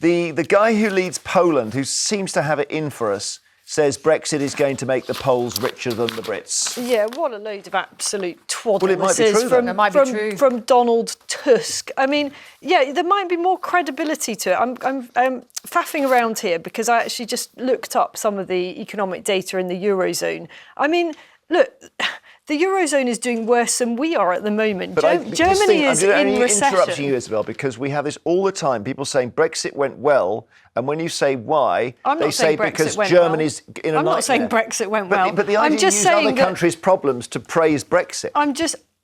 The guy who leads Poland, who seems to have it in for us, says Brexit is going to make the Poles richer than the Brits. Yeah, what a load of absolute twaddle Well, it might be this is true, it might be true. from Donald Tusk. I mean, yeah, there might be more credibility to it. I'm faffing around here because I actually just looked up some of the economic data in the Eurozone. I mean, look, the Eurozone is doing worse than we are at the moment. Germany is in recession. I'm interrupting you, Isabel, because we have this all the time. People saying Brexit went well, and when you say why, they say because Germany's in a nightmare. I'm not saying Brexit went well. But the idea of using other countries' problems to praise Brexit.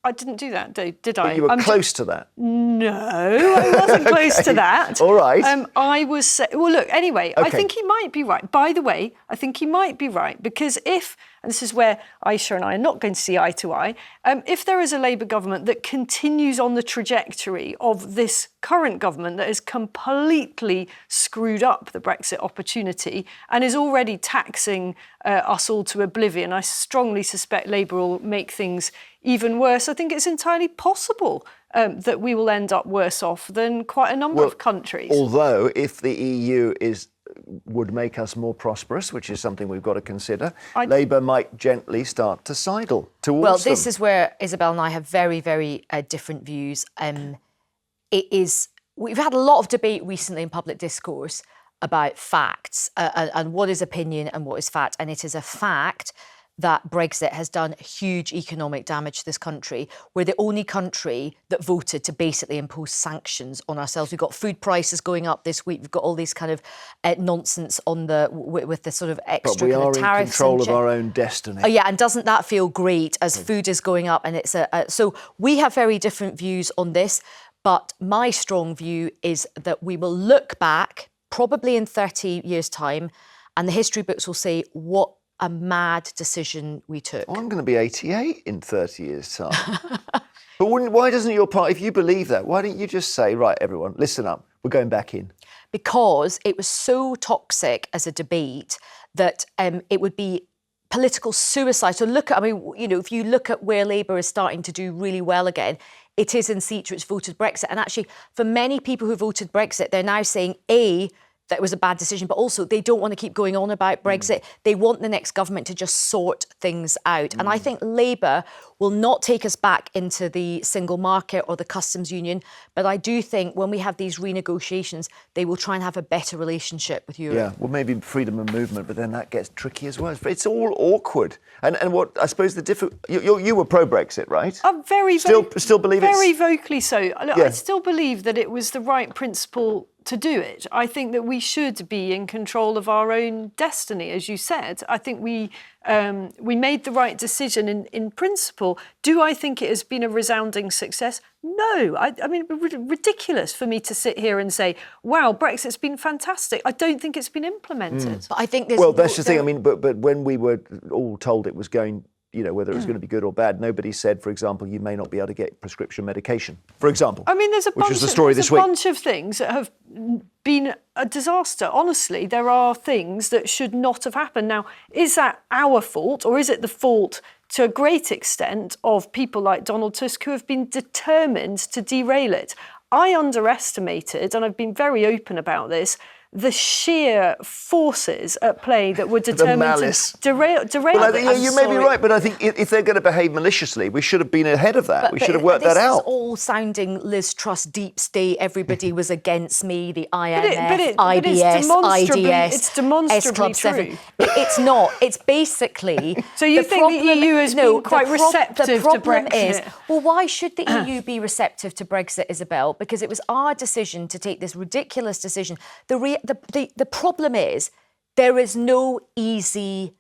I didn't do that, did I? But you were close to that. No, I wasn't close to that. All right. I was... Well, look, anyway, I think he might be right. By the way, I think he might be right because if... And this is where Aisha and I are not going to see eye to eye. If there is a Labour government that continues on the trajectory of this current government that has completely screwed up the Brexit opportunity and is already taxing us all to oblivion, I strongly suspect Labour will make things even worse. I think it's entirely possible that we will end up worse off than quite a number of countries. Although, if the EU would make us more prosperous, which is something we've got to consider, Labour might gently start to sidle towards Well, them. this is where Isabel and I have very, very different views. We've had a lot of debate recently in public discourse about facts and what is opinion and what is fact. And it is a fact that Brexit has done huge economic damage to this country. We're the only country that voted to basically impose sanctions on ourselves. We've got food prices going up this week. We've got all these kind of nonsense on with the sort of extra kind of tariffs. But we are in control of our own destiny. Oh, yeah, and doesn't that feel great as food is going up? And it's so we have very different views on this. But my strong view is that we will look back, probably in 30 years' time, and the history books will say what a mad decision we took. I'm going to be 88 in 30 years' time. But why doesn't your party, if you believe that, why don't you just say, right, everyone, listen up, we're going back in? Because it was so toxic as a debate that it would be political suicide. So if you look at where Labour is starting to do really well again, it is in seats which voted Brexit. And actually, for many people who voted Brexit, they're now saying, that it was a bad decision, but also they don't want to keep going on about Brexit. They want the next government to just sort things out. And I think Labour will not take us back into the single market or the customs union, but I do think when we have these renegotiations, they will try and have a better relationship with Europe. Yeah, well, maybe freedom of movement, but then that gets tricky as well. It's all awkward. And what I suppose you were pro-Brexit, right? I'm still believe it. Very vocally so. Look, I still believe that it was the right principle to do it. I think that we should be in control of our own destiny, as you said. I think we made the right decision in principle. Do I think it has been a resounding success? No. I mean, ridiculous for me to sit here and say, wow, Brexit's been fantastic. I don't think it's been implemented. But I think that's the thing. I mean, but when we were all told it was going, whether it was going to be good or bad, nobody said, for example, you may not be able to get prescription medication, for example. I mean, there's a bunch of things that have been a disaster. Honestly, there are things that should not have happened. Now, is that our fault, or is it the fault to a great extent of people like Donald Tusk who have been determined to derail it? I underestimated, and I've been very open about this, the sheer forces at play that were determined to derail it. You may be right, but I think if they're going to behave maliciously, we should have been ahead of that. We should have worked that out. This is all sounding Liz Truss deep state. Everybody was against me. The IMF, IBS, IDS, it's demonstrably Club true. 7. It's not. It's basically. So you think the EU has been quite receptive to Brexit? The problem is, well, why should the EU be receptive to Brexit, Isabel? Because it was our decision to take this ridiculous decision. The problem is there is no easy,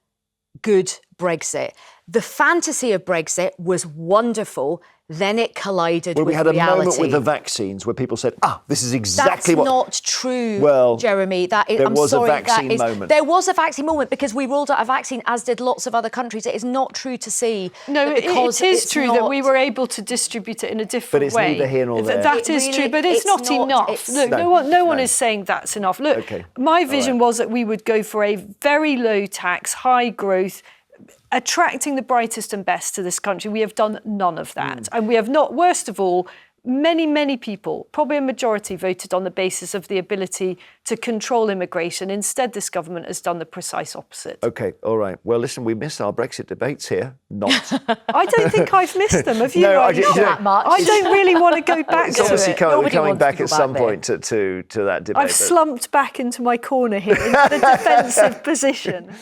good Brexit. The fantasy of Brexit was wonderful. Then it collided with reality. We had a moment with the vaccines where people said, this is exactly That's not true, Jeremy. There was a vaccine moment. There was a vaccine moment because we rolled out a vaccine, as did lots of other countries. It is not true to say. No, it is true that we were able to distribute it in a different way. But it's neither here nor there. That is true, but it's not enough. Look, no one is saying that's enough. Look, my vision was that we would go for a very low tax, high growth, attracting the brightest and best to this country. We have done none of that. And we have not, worst of all, many people, probably a majority, voted on the basis of the ability to control immigration. Instead, this government has done the precise opposite. OK, all right. Well, listen, we missed our Brexit debates here. Not. I don't think I've missed them. Have you? No, Ryan? Not that much. I don't really want to go back It's to obviously it. we're Nobody coming wants to back go at some back point to that debate. I've slumped back into my corner here, into the defensive position.